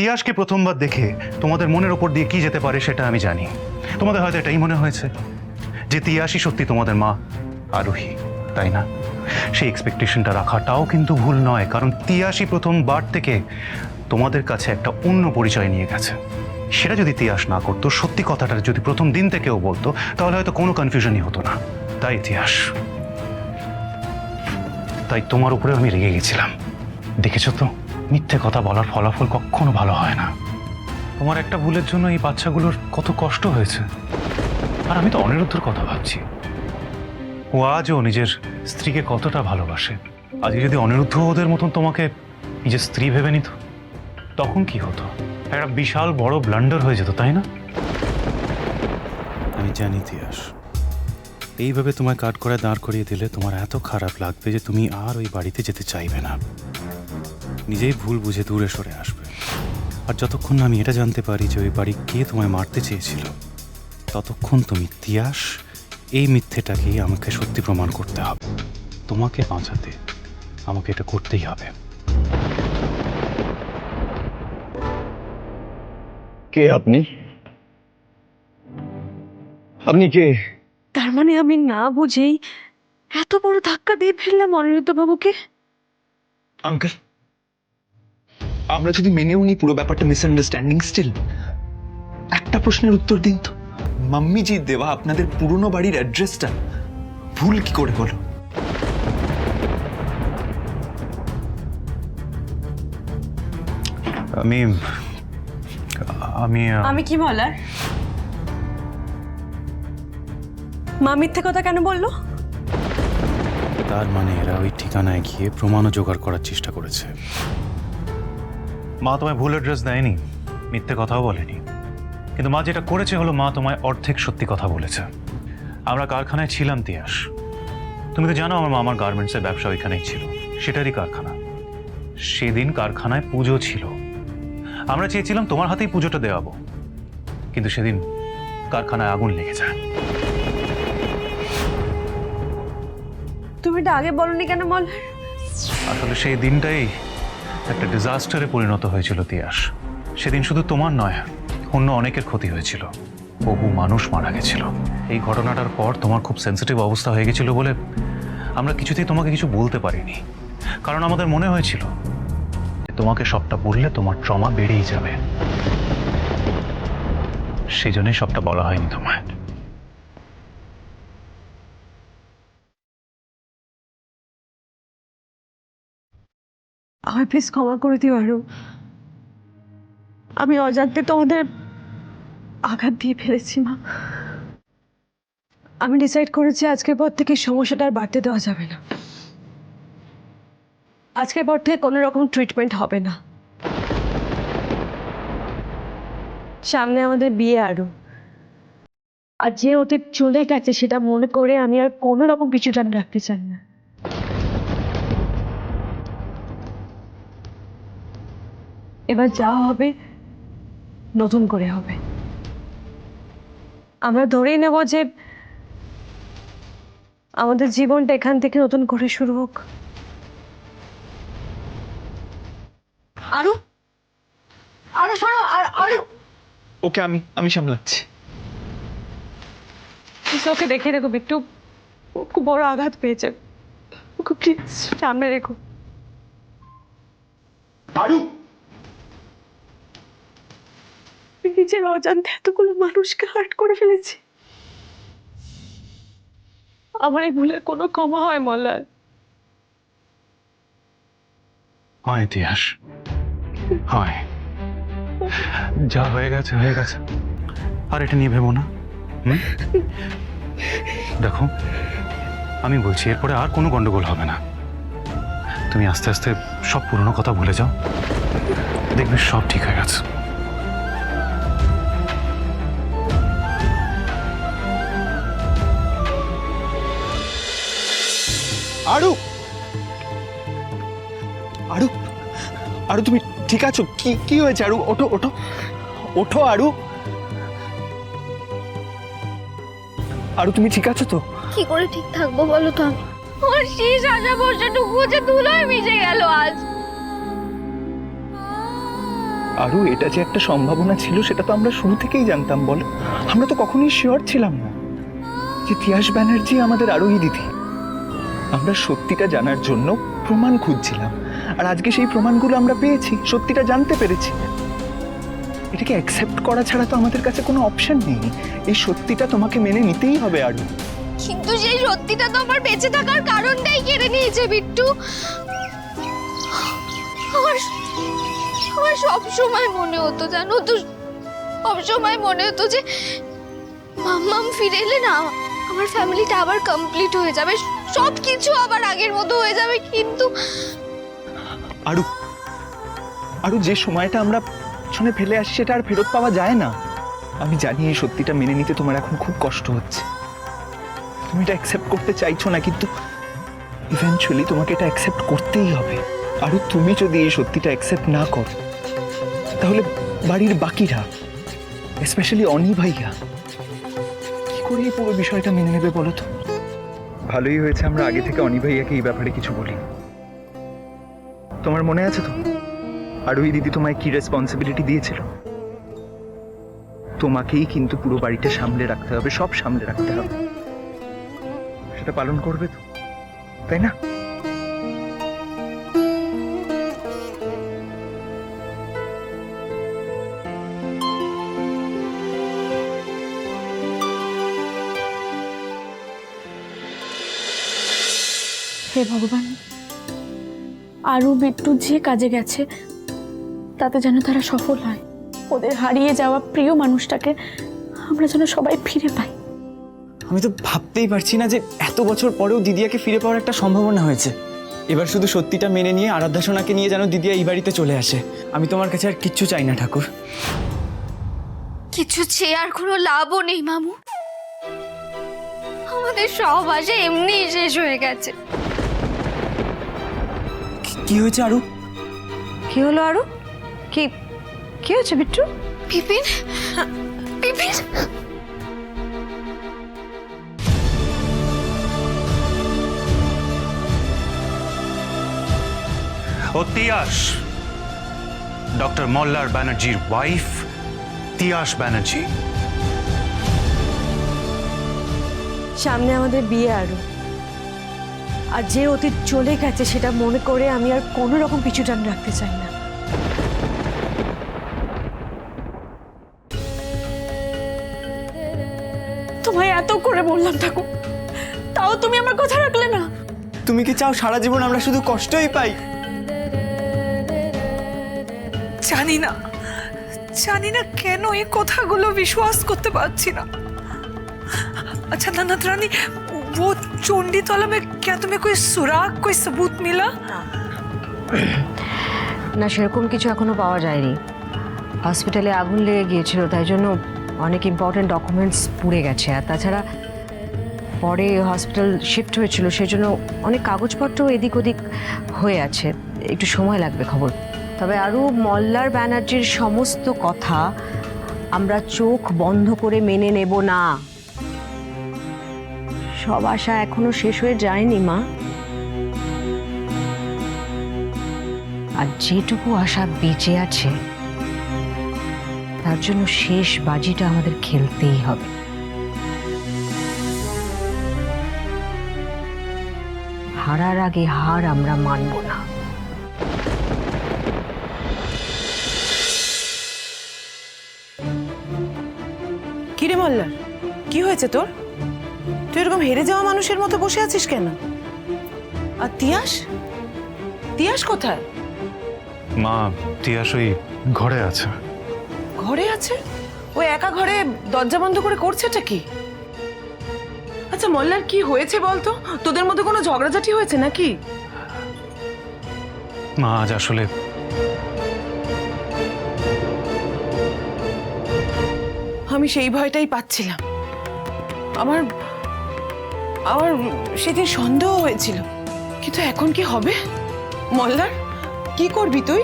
তিয়াসকে প্রথমবার দেখে তোমাদের মনের ওপর দিয়ে কি যেতে পারে সেটা আমি জানি। তোমাদের হয়তো এটাই মনে হয়েছে যে তিয়াসই সত্যি তোমাদের মা আরোহী, তাই না? সেই এক্সপেকটেশনটা রাখাটাও কিন্তু ভুল নয়, কারণ তিয়াসই প্রথমবার থেকে তোমাদের কাছে একটা অন্য পরিচয় নিয়ে গেছে। সেটা যদি তিয়াস না করতো, সত্যি কথাটা যদি প্রথম দিন থেকেও বলতো, তাহলে হয়তো কোনো কনফিউশনই হতো না। তাই তিয়াস, তাই তোমার উপরে আমি রেগে গেছিলাম। দেখেছো তো, মিথ্যে কথা বলার ফলাফল কখনো ভালো হয় না। তোমার একটা ভুলের জন্য এই বাচ্চাগুলোর কত কষ্ট হয়েছে। আর আমি তো অনিরুদ্ধর কথা ভাবছি। ও আজও নিজের স্ত্রীকে কতটা ভালোবাসে। আজকে যদি অনিরুদ্ধ ওদের মতন তোমাকে নিজের স্ত্রী ভেবে নিত, তখন কি হতো? একটা বিশাল বড় ব্লান্ডার হয়ে যেত, তাই না? আমি জানি তিয়াস, এইভাবে তোমায় কাট করে দাঁড় করিয়ে দিলে তোমার এত খারাপ লাগবে যে তুমি আর ওই বাড়িতে যেতে চাইবে না, নিজেই ভুল বুঝে দূরে সরে আসবে। আর যতক্ষণ না আমি এটা জানতে পারি যে ওই বাড়ি কে তোমায় মারতে চেয়েছিল, ততক্ষণ তুমি তিয়াস এই মিথ্যেটাকেই আমাকে সত্যি প্রমাণ করতে হবে। তোমাকে বাঁচাতে আমাকে এটা করতেই হবে। কে আপনি? আপনি কে? তার মানে আমি না বুঝেই এত বড় ধাক্কা দিয়ে ফেললাম অনিরুদ্ধ বাবুকে। আঙ্কেল, আমরা যদি মেনেও নি পুরো ব্যাপারটা মিসআন্ডারস্ট্যান্ডিং, স্টিল একটা প্রশ্নের উত্তর দিন তো। মাম্মিজি দেওয়া আপনাদের পুরনো বাড়ির অ্যাড্রেসটা ভুল কি করে হলো? আমি আমি আমি কি বলার? মা মিথ্যে কথা কেন বললো? তার মানে এরা ওই ঠিকানায় গিয়ে প্রমাণও জোগাড় করার চেষ্টা করেছে। মা তোমায় ভুল অ্যাড্রেস দেয়নি, মিথ্যে কথাও বলেনি। কিন্তু মা যেটা করেছে হলো, মা তোমায় অর্ধেক সত্যি কথা বলেছে। আমরা কারখানায় ছিলাম তিয়াস, তুমি তো জানো আমার মামার গার্মেন্টসের ব্যবসা ওইখানেই ছিল, সেটারই কারখানা। সেদিন কারখানায় পুজো ছিল, আমরা চেয়েছিলাম তোমার হাতেই পুজোটা দেওয়াবো, কিন্তু সেদিন কারখানায় আগুন লেগে যায়। তুমি এটা আগে বলনি কেন মল্লার? আসলে সেই দিনটাই একটা ডিজাস্টারে পরিণত হয়েছিল তিয়াস। সেদিন শুধু তোমার নয়, অন্য অনেকের ক্ষতি হয়েছিল, বহু মানুষ মারা গেছিল। এই ঘটনাটার পর তোমার খুব সেন্সিটিভ অবস্থা হয়ে গেছিল বলে আমরা কিছুতেই তোমাকে কিছু বলতে পারিনি, কারণ আমাদের মনে হয়েছিল যে তোমাকে সবটা বললে তোমার ট্রমা বেড়েই যাবে। সেই জন্যই সবটা বলা হয়নি তোমায়। আমায় প্লিজ ক্ষমা করে দিও আরু। আমি অজান্তে তোমাদের আঘাত দিয়ে ফেলেছি মা। আমি ডিসাইড করেছি আজকের পর থেকে সমস্যাটা আর বাড়তে দেওয়া যাবে না। আজকের পর থেকে কোনো রকম ট্রিটমেন্ট হবে না। সামনে আমাদের বিয়ে আরু, আর যে অতীত চলে গেছে সেটা মনে করে আমি আর কোনো রকম পিছু টান রাখতে চাই না। এবার যা হবে নতুন করে হবে। আমরা ধরেই নেব যে আমাদের জীবনটা এখান থেকে নতুন করে শুরু হোক। আরু, আরু শোনো, আরু। ওকে আমি সামলাচ্ছি। ওকে দেখে রেখো একটু, খুব বড় আঘাত পেয়েছে, ওকে প্লিজ সামনে রেখো। আরু, নিজের অজান্তে এতগুলো মানুষকে হার্ট করে ফেলেছি। আমার এই ভুলের কোনো ক্ষমা হয় মল্লার? হয় তিয়াস, হয়। যা হয়ে গেছে হয়ে গেছে, আর এটা নিয়ে ভেবো না। দেখো, আমি বলছি এরপরে আর কোনো গন্ডগোল হবে না। তুমি আস্তে আস্তে সব পুরনো কথা ভুলে যাও, দেখবে সব ঠিক হয়ে গেছে। আরু, আরু, আরু তুমি ঠিক আছো? কি কি হয়েছে আরু? ওঠো ওঠো ওঠো আরু। আরু তুমি ঠিক আছো তো? কি করে ঠিক থাকবো বলো তো? আমি ওর শেষ আশা ভরসাটুকু যে ধুলোয় মিশে গেল আজ। আরও এটা যে একটা সম্ভাবনা ছিল সেটা তো আমরা শুরু থেকেই জানতাম, বলো। আমরা তো কখনোই শিওর ছিলাম না যে তিয়াস ব্যানার্জি আমাদের আরোহী দিদি। আমরা সত্যিটা জানার জন্য প্রমাণ খুঁজছিলাম, আর আজকে সেই প্রমাণগুলো আমরা পেয়েছি, সত্যিটা জানতে পেরেছি। এটাকে অ্যাকসেপ্ট করা ছাড়া তো আমাদের কাছে কোনো অপশন নেই। এই সত্যিটা তোমাকে মেনে নিতেই হবে আরু। কিন্তু সেই সত্যিটা তো আমার বেঁচে থাকার কারণটাই কেড়ে নিয়েছে বিট্টু। আমার আমার সব সময় মনে হতো, জানো তো, সব সময় মনে হতো যে মাম্মাম ফিরে এলে না আমার ফ্যামিলিটা আবার কমপ্লিট হয়ে যাবে, সব কিছু আবার আগের মতো হয়ে যাবে। কিন্তু আরু, আরু, যে সময়টা আমরা পিছনে ফেলে আসি সেটা আর ফেরত পাওয়া যায় না। আমি জানি এই সত্যিটা মেনে নিতে তোমার এখন খুব কষ্ট হচ্ছে, তুমি এটা অ্যাকসেপ্ট করতে চাইছো না, কিন্তু ইভেন্চুয়ালি তোমাকে এটা অ্যাকসেপ্ট করতেই হবে। আর তুমি যদি এই সত্যিটা অ্যাকসেপ্ট না করো তাহলে বাড়ির বাকিরা, স্পেশালি অনি ভাইয়া, কি করে এই পুরো বিষয়টা মেনে নেবে বলো তো? ভালোই হয়েছে আমরা আগে থেকে অনি ভাইয়াকে এই ব্যাপারে কিছু বলি। তোমার মনে আছে তো আরোহী দিদি তোমায় কি রেসপন্সিবিলিটি দিয়েছিল? তোমাকেই কিন্তু পুরো বাড়িটা সামলে রাখতে হবে, সব সামলে রাখতে হবে। সেটা পালন করবে তো, তাই না? হে ভগবান, আরু বিট্টু যে কাজে গেছে তাতে যেন তারা সফল হয়। ওদের হারিয়ে যাওয়া প্রিয় মানুষটাকে আমরা যেন সবাই ফিরে পাই। আমি তো ভাবতেই পারছি না যে এত বছর পরেও দিদিয়াকে ফিরে পাওয়ার একটা সম্ভাবনা হয়েছে। এবার শুধু সত্যিটা মেনে নিয়ে আরাধ্যা সোনাকে নিয়ে যেন দিদিয়া এই বাড়িতে চলে আসে। আমি তোমার কাছে আর কিচ্ছু চাই না ঠাকুর। কিছু চেয়ে আর কোনো লাভও নেই মামু, আমাদের সব আশা এমনিই শেষ হয়ে গেছে। কি হয়েছে আরু? কি হলো আরু? কি কি হয়েছে বিট্টু? বিপিন, বিপিন, ও তিয়াস, ডক্টর মল্লার ব্যানার্জির ওয়াইফ তিয়াস ব্যানার্জি। সামনে আমাদের বিয়ে আরু, আর যে অতীত চলে গেছে সেটা মনে করে আমি আর কোনো রকম পিছুটান রাখতে চাই না। তোমায় এত করে বললাম ঠাকুর, তাও তুমি আমার কথা রাখলে না। তুমি কি চাও সারা জীবন আমরা শুধু কষ্টই পাই? জানি না, জানি না কেন এই কথাগুলো বিশ্বাস করতে পারছি না। अच्छा ननद रानी, वो चोंडीतला में क्या तुम्हें कोई सुराग, कोई सबूत मिला? না, সেরকম কিছু এখনো পাওয়া যায়নি। হসপিটালে আগুন লেগে গিয়েছিল, তাই জন্য অনেক ইম্পর্টেন্ট ডকুমেন্টস পুড়ে গেছে। আর তাছাড়া পরে হসপিটাল শিফট হয়েছিল, সেই জন্য অনেক কাগজপত্র এদিক ওদিক হয়ে আছে, একটু সময় লাগবে খবর। তবে আরও মল্লার ব্যানার্জির সমস্ত কথা আমরা চোখ বন্ধ করে মেনে নেব না। সব আশা এখনো শেষ হয়ে যায়নি মা, আর যেটুকু আশা বেঁচে আছে তার জন্য শেষ বাজিটা আমাদের খেলতেই হবে। হারার আগে হার আমরা মানব না। কিরে মল্লার, কি হয়েছে তোর? তুই এরকম হেরে যাওয়া মানুষের মতো বসে আছিস কেন? আর তিয়াস, তিয়াস কোথায়? মা, তিয়াস ওই ঘরে আছে। ঘরে আছে? ও একা ঘরে দরজা বন্ধ করে করছেটা কি? আচ্ছা মল্লার, কি হয়েছে বলতো? তোদের মধ্যে কোনো ঝগড়াঝাটি হয়েছে নাকি? মা, আজ আসলে আমি সেই ভয়টাই পাচ্ছিলাম। আমার আমার সেদিন সন্দেহ হয়েছিল, কিন্তু এখন কি হবে? মল্লার, কি করবি তুই?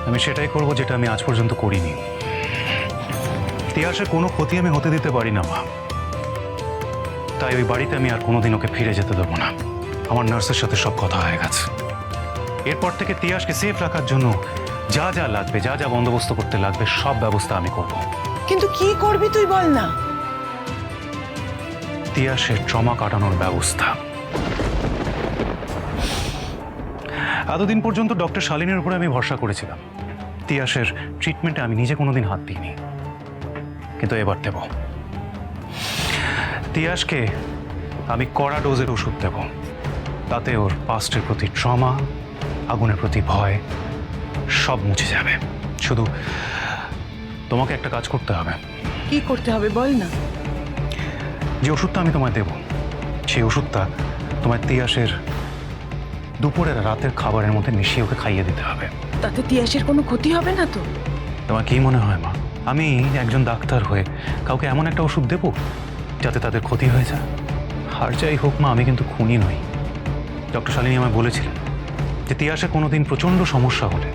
আমি সেটাই করব যেটা আমি আজ পর্যন্ত করিনি। তিয়াসের কোনো ক্ষতি আমি হতে দিতে পারি না মা, তাই ওই বাড়িতে আমি আর কোনোদিন ওকে ফিরে যেতে দেবো না। আমার নার্সের সাথে সব কথা হয়ে গেছে। এরপর থেকে তিয়াসকে সেফ রাখার জন্য যা যা লাগবে, যা যা বন্দোবস্ত করতে লাগবে, সব ব্যবস্থা আমি করব। কিন্তু কি করবি তুই বল না। তিয়াসের ট্রমা কাটানোর ব্যবস্থা। এতদিন পর্যন্ত ডক্টর শালিনীর উপরে আমি ভরসা করেছিলাম। তিয়াসের ট্রিটমেন্টে আমি নিজে কোনোদিন হাত দিইনি, কিন্তু এবার দেব। তিয়াসকে আমি কড়া ডোজের ওষুধ দেব, তাতে ওর পাস্টের প্রতি ট্রমা, আগুনের প্রতি ভয় সব মুছে যাবে। শুধু তোমাকে একটা কাজ করতে হবে। কি করতে হবে বল না। যে ওষুধটা আমি তোমায় দেব, সেই ওষুধটা তোমার তিয়াসের দুপুরের রাতের খাবারের মধ্যে মিশিয়ে ওকে খাইয়ে দিতে হবে। তাতে তিয়াসের কোনো ক্ষতি হবে না তো? তোমার কি মনে হয় মা, আমি একজন ডাক্তার হয়ে কাউকে এমন একটা ওষুধ দেব যাতে তাদের ক্ষতি হয়ে যায়? আর যাই হোক মা, আমি কিন্তু খুনি নই। ডক্টর শালিনী আমায় বলেছিলেন যে তিয়াসে কোনোদিন প্রচণ্ড সমস্যা হলে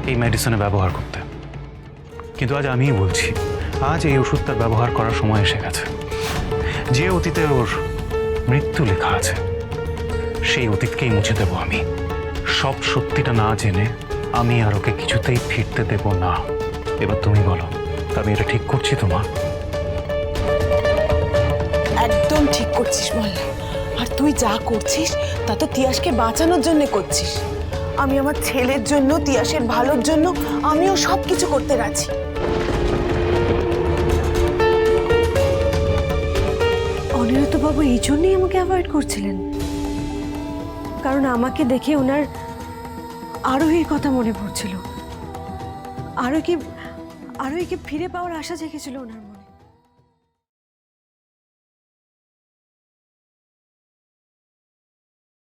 এই মেডিসিনে ব্যবহার করতে, কিন্তু আজ আমিই বলছি, আজ এই ওষুধটার ব্যবহার করার সময় এসে গেছে। যে অতীতে ওর মৃত্যু লেখা আছে, সেই অতীতকেই মুছে দেব আমি। সব সত্যিটা না জেনে আমি আর ওকে কিছুতেই ফিরতে দেব না। এবার তুমি বলো, আমি এটা ঠিক করছি তো মা? একদম ঠিক করছিস মল্লা। আর তুই যা করছিস তা তো তিয়াসকে বাঁচানোর জন্য করছিস। আমি আমার ছেলের জন্য, তিয়াসের ভালোর জন্য আমিও সব কিছু করতে রাজি। অনিরুদ্ধবাবু এই জন্যই আমাকে অ্যাভয়েড করছিলেন, কারণ আমাকে দেখে ওনার আরোহীর কথা মনে পড়ছিল। আরোহীকে ফিরে পাওয়ার আশা জেগেছিল ওনার মনে।